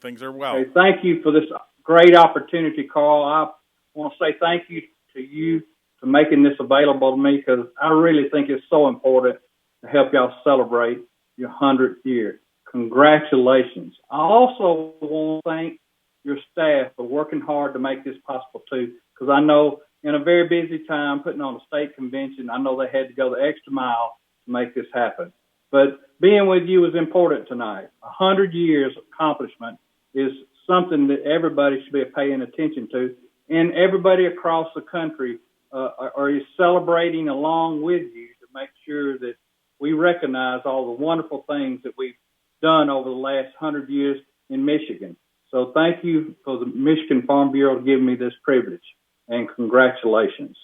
Things are well. Okay, thank you for this great opportunity, Carl. I want to say thank you to you for making this available to me because I really think it's so important to help y'all celebrate your 100th year. Congratulations. I also want to thank your staff for working hard to make this possible too, because I know in a very busy time putting on a state convention, I know they had to go the extra mile to make this happen. But being with you is important tonight. 100 years accomplishment is something that everybody should be paying attention to, and everybody across the country is celebrating along with you to make sure that we recognize all the wonderful things that we've done over the last 100 years in Michigan. So thank you for the Michigan Farm Bureau giving me this privilege, and congratulations.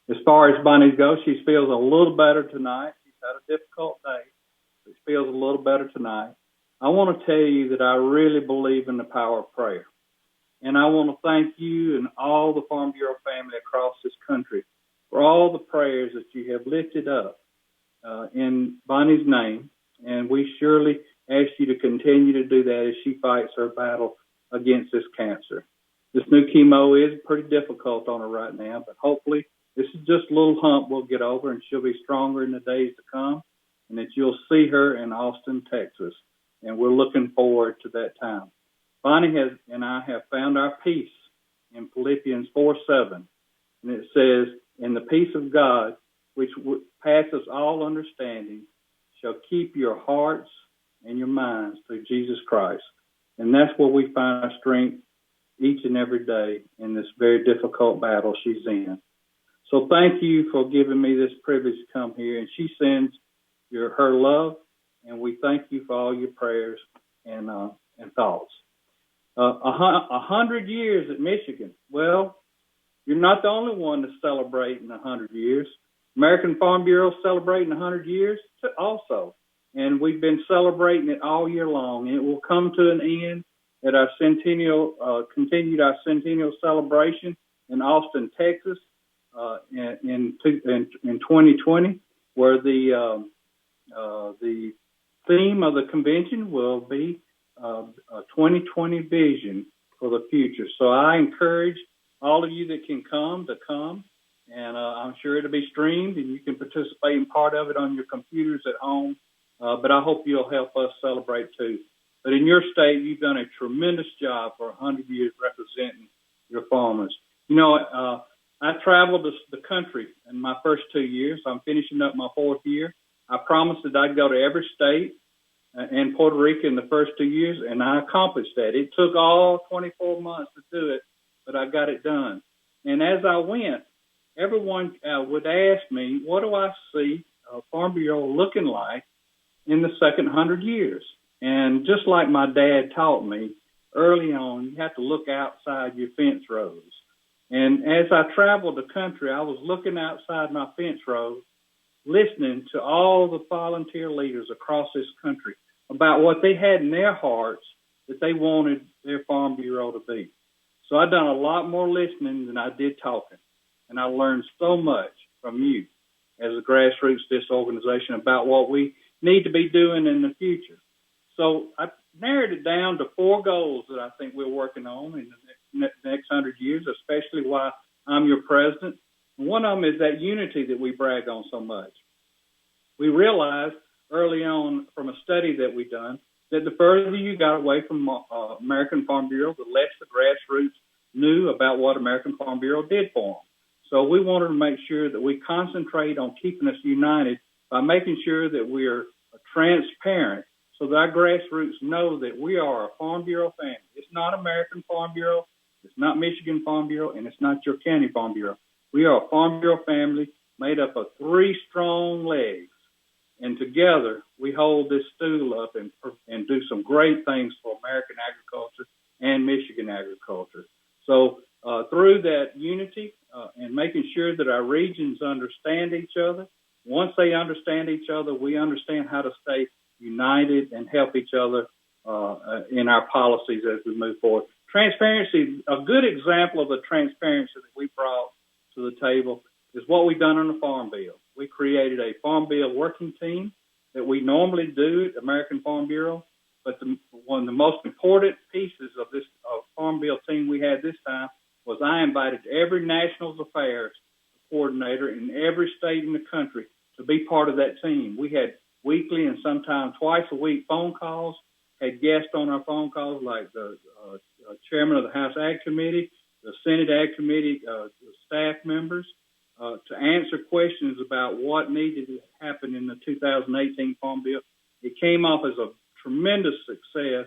As far as Bonnie goes, she feels a little better tonight. She's had a difficult day, but she feels a little better tonight. I want to tell you that I really believe in the power of prayer. And I want to thank you and all the Farm Bureau family across this country for all the prayers that you have lifted up in Bonnie's name. And we surely ask you to continue to do that as she fights her battle against this cancer. This new chemo is pretty difficult on her right now, but hopefully this is just a little hump we'll get over, and she'll be stronger in the days to come, and that you'll see her in Austin, Texas. And we're looking forward to that time. Bonnie and I have found our peace in Philippians 4:7, and it says, "And the peace of God, which passes all understanding, shall keep your hearts and your minds through Jesus Christ." And that's where we find our strength each and every day in this very difficult battle she's in. So thank you for giving me this privilege to come here. And she sends her love, and we thank you for all your prayers and thoughts. 100 years at Michigan. Well, you're not the only one that's celebrating 100 years. American Farm Bureau is celebrating 100 years also. And we've been celebrating it all year long. And it will come to an end at our continued our centennial celebration in Austin, Texas, in 2020, where the theme of the convention will be a 2020 vision for the future. So I encourage all of you that can come to come, and I'm sure it'll be streamed, and you can participate in part of it on your computers at home. But I hope you'll help us celebrate too. But in your state, you've done a tremendous job for 100 years representing your farmers. You know, I traveled the country in my first 2 years. I'm finishing up my 4th year. I promised that I'd go to every state and Puerto Rico in the first 2 years, and I accomplished that. It took all 24 months to do it, but I got it done. And as I went, everyone would ask me, what do I see Farm Bureau looking like in the second 100 years? And just like my dad taught me early on, you have to look outside your fence rows. And as I traveled the country, I was looking outside my fence rows, listening to all the volunteer leaders across this country about what they had in their hearts that they wanted their Farm Bureau to be. So I've done a lot more listening than I did talking. And I learned so much from you as a grassroots this organization about what we need to be doing in the future. So I narrowed it down to 4 goals that I think we're working on in the next 100 years, especially while I'm your president. And one of them is that unity that we brag on so much. We realized early on from a study that we've done that the further you got away from American Farm Bureau, the less the grassroots knew about what American Farm Bureau did for them. So we wanted to make sure that we concentrate on keeping us united by making sure that we are transparent so that our grassroots know that we are a Farm Bureau family. It's not American Farm Bureau, it's not Michigan Farm Bureau, and it's not your county Farm Bureau. We are a Farm Bureau family made up of 3 strong legs. And together, we hold this stool up and do some great things for American agriculture and Michigan agriculture. So through that unity and making sure that our regions understand each other, once they understand each other, we understand how to stay united and help each other in our policies as we move forward. Transparency, a good example of the transparency that we brought to the table is what we've done on the Farm Bill. We created a Farm Bill working team that we normally do at American Farm Bureau, But one of the most important pieces of this Farm Bill team we had this time was I invited every National Affairs coordinator in every state in the country to be part of that team. We had weekly and sometimes twice a week phone calls, had guests on our phone calls like the chairman of the House Ag Committee, the Senate Ag Committee, the staff members, to answer questions about what needed to happen in the 2018 Farm Bill. It came off as a tremendous success.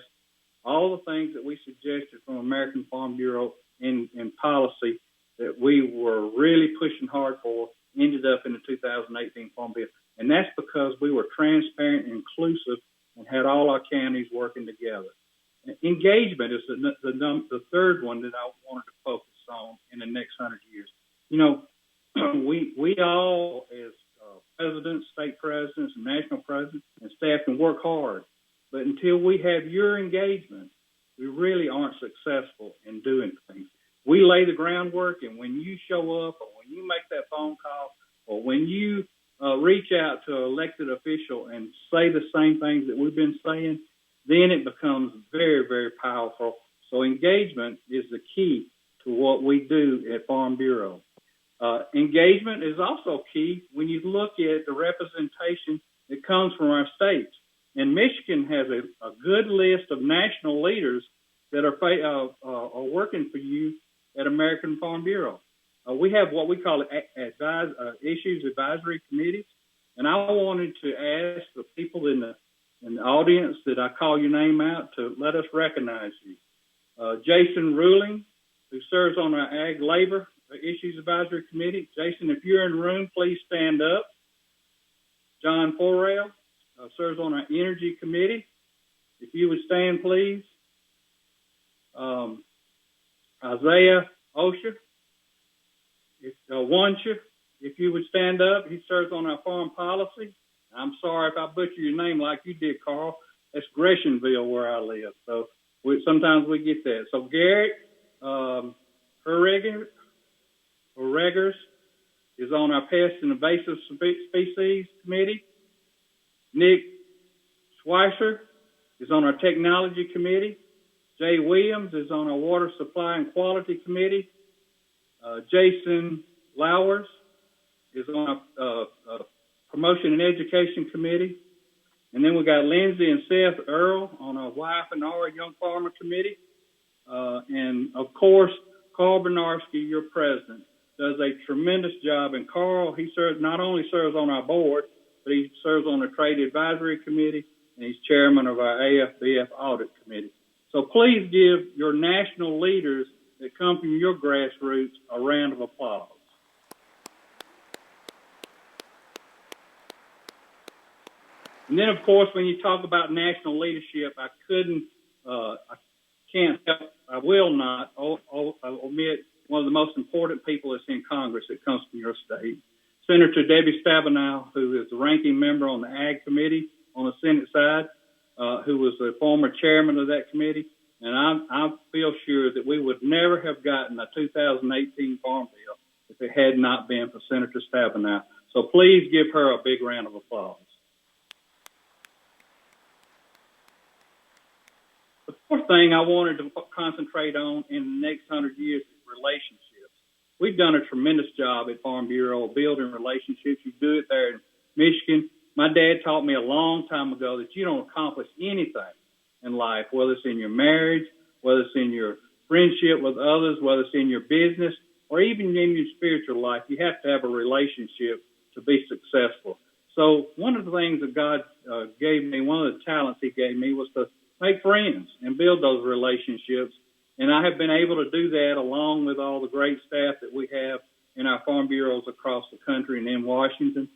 All the things that we suggested from American Farm Bureau in policy that we were really pushing hard for ended up in the 2018 Farm Bill. And that's because we were transparent and inclusive and had all our counties working together. Engagement is the third one that I wanted to focus on in the next 100 years. You know, we all, as presidents, state presidents, and national presidents, and staff can work hard. But until we have your engagement, we really aren't successful in doing things. We lay the groundwork, and when you show up or when you make that phone call or when you reach out to an elected official and say the same things that we've been saying, then it becomes very, very powerful. So engagement is the key to what we do at Farm Bureau. Engagement is also key when you look at the representation that comes from our states. And Michigan has a good list of national leaders that are working for you at American Farm Bureau. We have what we call issues advisory committees, and I wanted to ask the people in the audience that I call your name out to let us recognize you. Jason Ruling, who serves on our Ag Labor Issues Advisory Committee. Jason, if you're in the room, please stand up. John Forrell serves on our Energy Committee. If you would stand, please. Isaiah Osher, if you would stand up. He serves on our Farm Policy. I'm sorry if I butcher your name like you did, Carl. That's Greshamville where I live. So sometimes we get that. So Garrett Reggers is on our Pest and Invasive Species Committee. Nick Schweitzer is on our Technology Committee. Jay Williams is on our Water Supply and Quality Committee. Jason Lowers is on our Promotion and Education Committee. And then we got Lindsay and Seth Earl on our Wife and our Young Farmer Committee. And, of course, Carl Bernarski, your president, does a tremendous job. And Carl, he not only serves on our board, but he serves on the Trade Advisory Committee, and he's chairman of our AFBF Audit Committee. So please give your national leaders that come from your grassroots a round of applause. And then, of course, when you talk about national leadership, I will not omit one of the most important people that's in Congress that comes from your state. Senator Debbie Stabenow, who is the ranking member on the Ag Committee on the Senate side, who was the former chairman of that committee. And I feel sure that we would never have gotten a 2018 Farm Bill if it had not been for Senator Stabenow. So please give her a big round of applause. The fourth thing I wanted to concentrate on in the next 100 years is relationships. We've done a tremendous job at Farm Bureau of building relationships. You do it there in Michigan. My dad taught me a long time ago that you don't accomplish anything in life, whether it's in your marriage, whether it's in your friendship with others, whether it's in your business, or even in your spiritual life. You have to have a relationship to be successful. So one of the things that God gave me, one of the talents he gave me was to make friends and build those relationships. And I have been able to do that along with all the great staff that we have in our farm bureaus across the country and in Washington.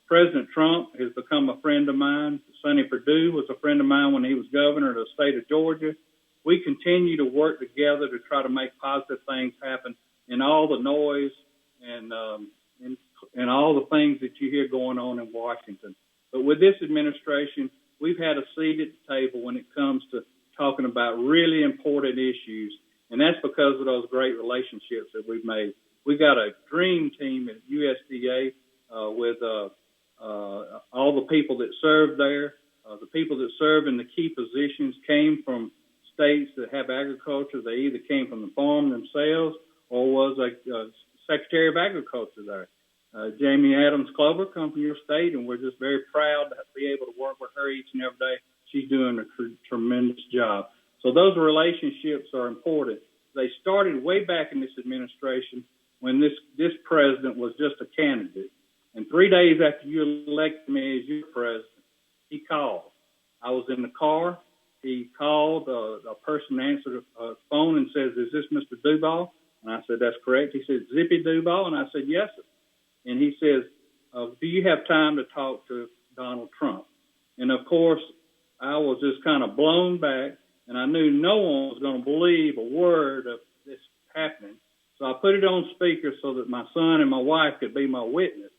President Trump has become a friend of mine. Sonny Perdue was a friend of mine when he was governor of the state of Georgia. We continue to work together to try to make positive things happen in all the noise and all the things that you hear going on in Washington. But with this administration, we've had a seat at the table when it comes to talking about really important issues, and that's because of those great relationships that we've made. We've got a dream team at USDA with all the people that serve there. The people that serve in the key positions came from states that have agriculture. They either came from the farm themselves or was a Secretary of Agriculture there. Jamie Adams Clover comes from your state, and we're just very proud to be able to work with her each and every day. She's doing a tremendous job. So those relationships are important. They started way back in this administration when this president was just a candidate. And 3 days after you elected me as your president, he called. I was in the car. He called. A person answered the phone and says, "Is this Mr. Duval?" And I said, "That's correct." He said, "Zippy Duval?" And I said, "Yes, sir." And he says, "Do you have time to talk to Donald Trump?" And, of course, I was just kind of blown back, and I knew no one was going to believe a word of this happening. So I put it on speaker so that my son and my wife could be my witness.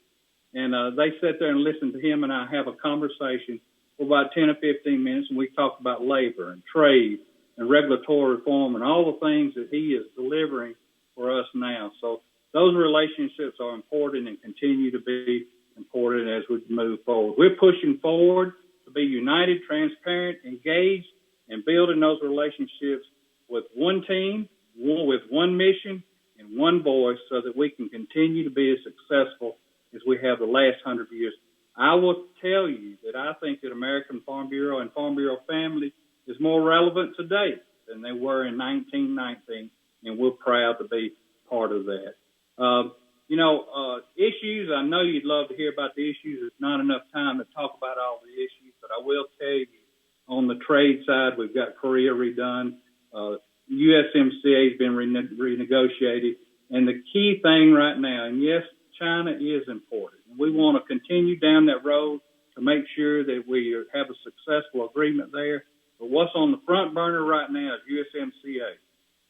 And they sat there and listened to him and I have a conversation for about 10 or 15 minutes, and we talked about labor and trade and regulatory reform and all the things that he is delivering for us now. So those relationships are important and continue to be important as we move forward. We're pushing forward to be united, transparent, engaged, and building those relationships with one team, with one mission, and one voice so that we can continue to be as successful as we have the last 100 years. I will tell you that I think that American Farm Bureau and Farm Bureau family is more relevant today than they were in 1919, and we're proud to be part of that. Issues, I know you'd love to hear about the issues. There's not enough time to talk about all the issues, but I will tell you on the trade side, we've got Korea redone. USMCA has been renegotiated. And the key thing right now, and yes, China is important. We want to continue down that road to make sure that we have a successful agreement there. But what's on the front burner right now is USMCA.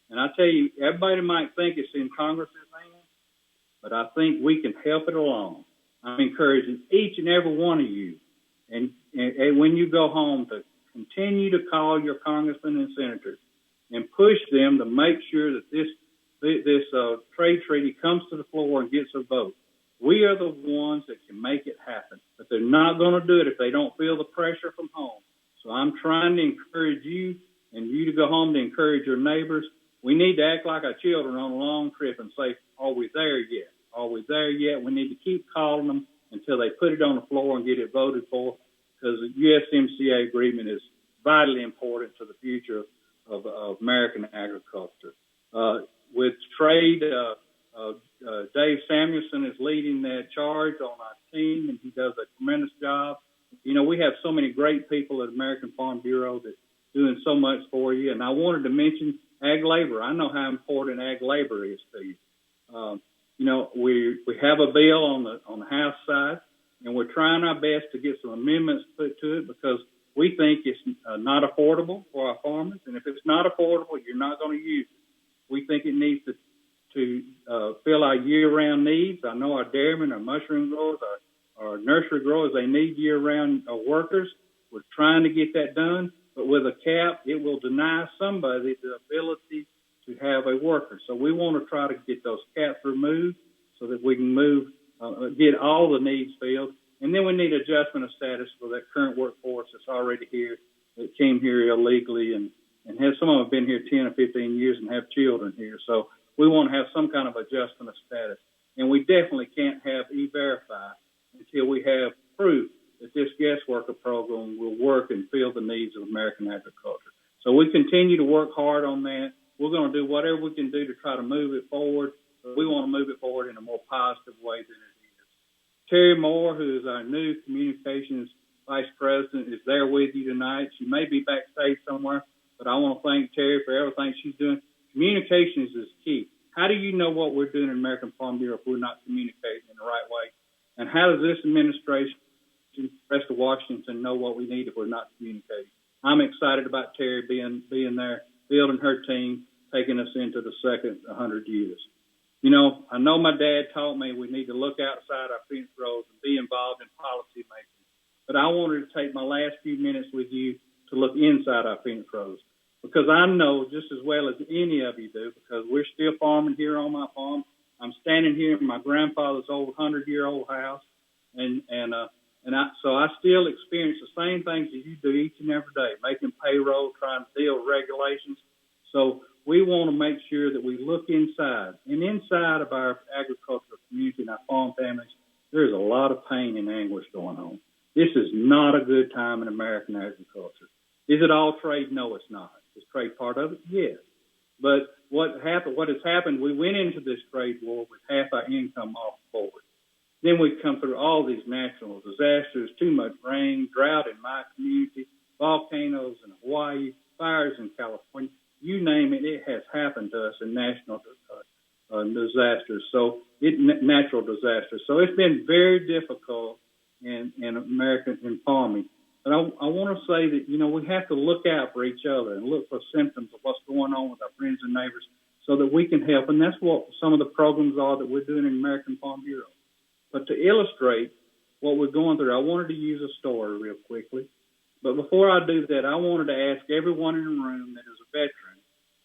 And I tell you, everybody might think it's in Congress's hands, but I think we can help it along. I'm encouraging each and every one of you, and when you go home, to continue to call your congressmen and senators and push them to make sure that this trade treaty comes to the floor and gets a vote. We are the ones that can make it happen, but they're not going to do it if they don't feel the pressure from home. So I'm trying to encourage you and you to go home to encourage your neighbors. We need to act like our children on a long trip and say, are we there yet? Are we there yet? We need to keep calling them until they put it on the floor and get it voted for, because the USMCA agreement is vitally important to the future of American agriculture. With trade, Dave Samuelson is leading that charge on our team, and he does a tremendous job. You know, we have so many great people at American Farm Bureau that doing so much for you. And I wanted to mention ag labor. I know how important ag labor is to you. We have a bill on the House side, and we're trying our best to get some amendments put to it because we think it's not affordable for our farmers. And if it's not affordable, you're not going to use it. We think it needs to fill our year-round needs. I know our dairymen, our mushroom growers, our nursery growers, they need year-round workers. We're trying to get that done, but with a cap, it will deny somebody the ability to have a worker. So we want to try to get those caps removed so that we can get all the needs filled. And then we need adjustment of status for that current workforce that's already here, that came here illegally and has some of them been here 10 or 15 years and have children here. So we want to have some kind of adjustment of status. And we definitely can't have E-Verify until we have proof that this guest worker program will work and fill the needs of American agriculture. So we continue to work hard on that. We're going to do whatever we can do to try to move it forward, but we want to move it forward in a more positive way than it is. Terry Moore, who is our new communications vice president, is there with you tonight. She may be backstage somewhere, but I want to thank Terry for everything she's doing. Communications is key. How do you know what we're doing in American Farm Bureau if we're not communicating in the right way? And how does this administration, the rest of Washington, know what we need if we're not communicating? I'm excited about Terry being there, building her team, taking us into the second 100 years. You know, I know my dad taught me we need to look outside our fence rows and be involved in policy making. But I wanted to take my last few minutes with you to look inside our fence rows, because I know just as well as any of you do, because we're still farming here on my farm. I'm standing here in my grandfather's old 100-year-old house, and So I still experience the same things that you do each and every day, making payroll, trying to deal with regulations. So we want to make sure that we look inside. And inside of our agricultural community and our farm families, there's a lot of pain and anguish going on. This is not a good time in American agriculture. Is it all trade? No, it's not. Is trade part of it? Yes. But what has happened, we went into this trade war with half our income off the board. Then we come through all these natural disasters, too much rain, drought in my community, volcanoes in Hawaii, fires in California. You name it, it has happened to us in national disasters. Natural disasters. So it's been very difficult in American in farming. But I want to say that, we have to look out for each other and look for symptoms of what's going on with our friends and neighbors so that we can help. And that's what some of the programs are that we're doing in American Farm Bureau. But to illustrate what we're going through, I wanted to use a story real quickly. But before I do that, I wanted to ask everyone in the room that is a veteran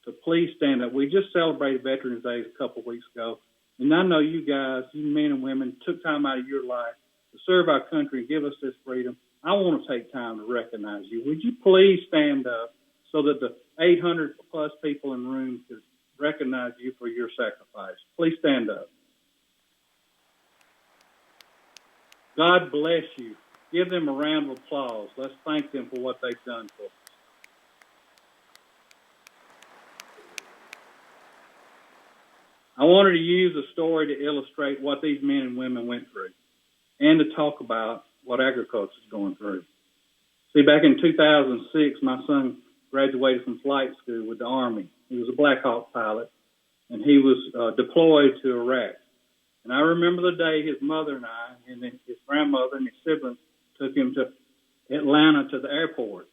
to please stand up. We just celebrated Veterans Day a couple of weeks ago. And I know you guys, you men and women, took time out of your life to serve our country and give us this freedom. I want to take time to recognize you. Would you please stand up so that the 800-plus people in the room could recognize you for your sacrifice? Please stand up. God bless you. Give them a round of applause. Let's thank them for what they've done for us. I wanted to use a story to illustrate what these men and women went through and to talk about what agriculture is going through. See, back in 2006, my son graduated from flight school with the Army. He was a Black Hawk pilot, and he was deployed to Iraq. And I remember the day his mother and I and his grandmother and his siblings took him to Atlanta to the airport,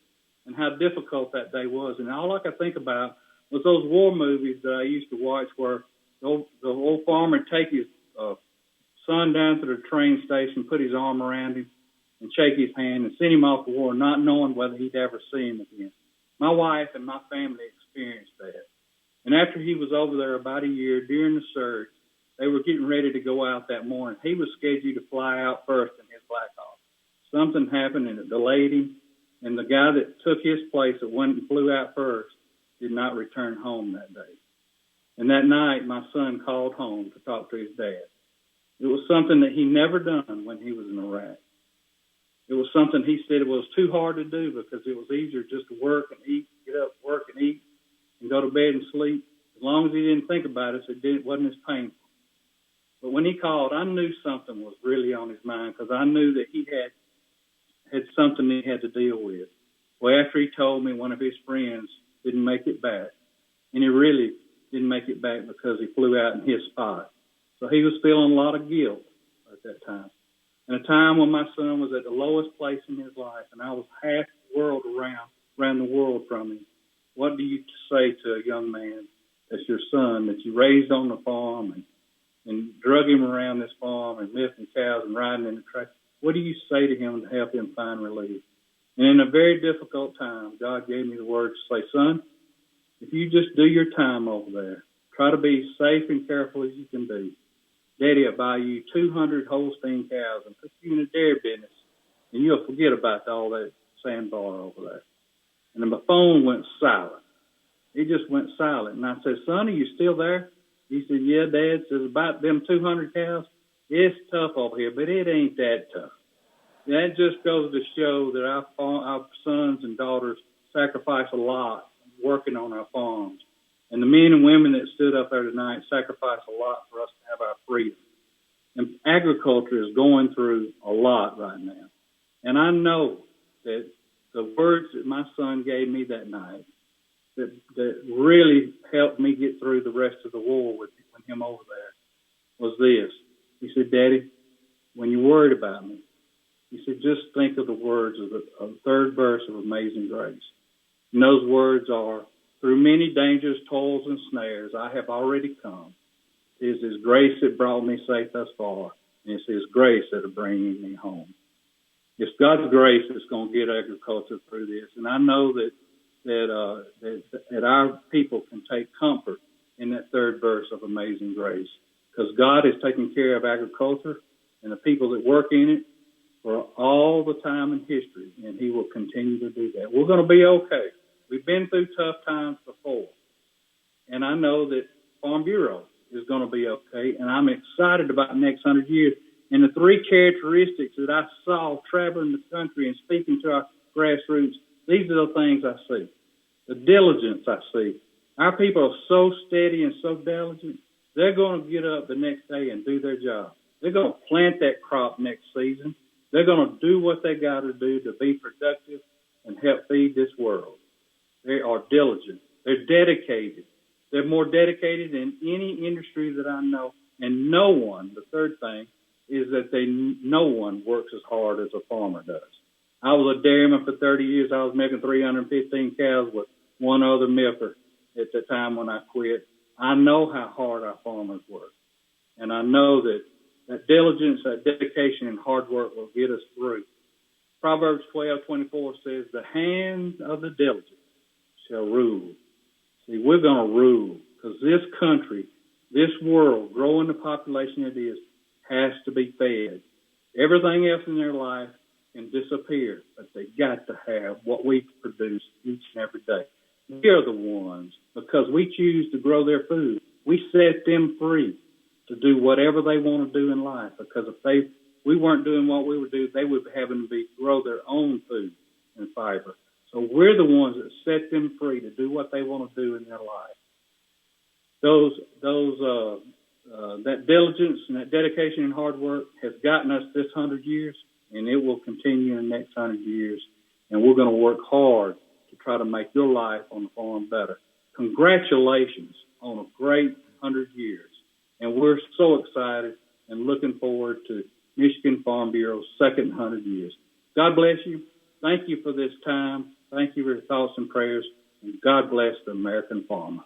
and how difficult that day was. And all I could think about was those war movies that I used to watch where the old farmer would take his son down to the train station, put his arm around him, and shake his hand and send him off to war, not knowing whether he'd ever see him again. My wife and my family experienced that. And after he was over there about a year, during the surge, they were getting ready to go out that morning. He was scheduled to fly out first in his Black Hawk. Something happened and it delayed him, and the guy that took his place that went and flew out first did not return home that day. And that night, my son called home to talk to his dad. It was something that he never done when he was in Iraq. It was something he said it was too hard to do because it was easier just to work and eat, get up, work and eat, and go to bed and sleep. As long as he didn't think about it, it wasn't as painful. But when he called, I knew something was really on his mind because I knew that he had something he had to deal with. Well, after he told me one of his friends didn't make it back, and he really didn't make it back because he flew out in his spot. So he was feeling a lot of guilt at that time. And a time when my son was at the lowest place in his life, and I was half the world around the world from him. What do you say to a young man that's your son, that you raised on the farm and drug him around this farm and milking cows and riding in the track? What do you say to him to help him find relief? And in a very difficult time, God gave me the words to say, son, if you just do your time over there, try to be safe and careful as you can be. Daddy will buy you 200 Holstein cows and put you in a dairy business, and you'll forget about all that sandbar over there. And then my phone went silent. It just went silent. And I said, son, are you still there? He said, yeah, Dad. Says, about them 200 cows, it's tough over here, but it ain't that tough. That just goes to show that our sons and daughters sacrifice a lot working on our farms. And the men and women that stood up there tonight sacrificed a lot for us to have our freedom. And agriculture is going through a lot right now. And I know that the words that my son gave me that night that really helped me get through the rest of the war with him over there was this. He said, Daddy, when you're worried about me, he said, just think of the words of the third verse of Amazing Grace. And those words are, through many dangers, toils, and snares, I have already come. It is His grace that brought me safe thus far, and it's His grace that is bringing me home. It's God's grace that's going to get agriculture through this. And I know that our people can take comfort in that third verse of Amazing Grace, because God is taking care of agriculture and the people that work in it for all all the time in history, and he will continue to do that. We're going to be okay. We've been through tough times before, and I know that Farm Bureau is going to be okay, and I'm excited about the next 100 years. And the three characteristics that I saw traveling the country and speaking to our grassroots, these are the things I see. The diligence I see. Our people are so steady and so diligent, they're going to get up the next day and do their job. They're going to plant that crop next season. They're going to do what they got to do to be productive and help feed this world. They are diligent. They're dedicated. They're more dedicated than any industry that I know. And no one, the third thing, is that no one works as hard as a farmer does. I was a dairyman for 30 years. I was milking 315 cows with one other milker at the time when I quit. I know how hard our farmers work. And I know that diligence, that dedication, and hard work will get us through. Proverbs 12:24 says, the hand of the diligent shall rule. See, we're going to rule because this country, this world, growing the population it is, has to be fed. Everything else in their life can disappear, but they got to have what we produce each and every day. We are the ones, because we choose to grow their food. We set them free to do whatever they want to do in life, because if we weren't doing what we would do, they would be having to grow their own food and fiber. So we're the ones that set them free to do what they want to do in their life. That diligence and that dedication and hard work has gotten us this 100 years, and it will continue in the next 100 years. And we're going to work hard to try to make your life on the farm better. Congratulations on a great 100 years. And we're so excited and looking forward to Michigan Farm Bureau's second 100 years. God bless you. Thank you for this time. Thank you for your thoughts and prayers. And God bless the American farmer.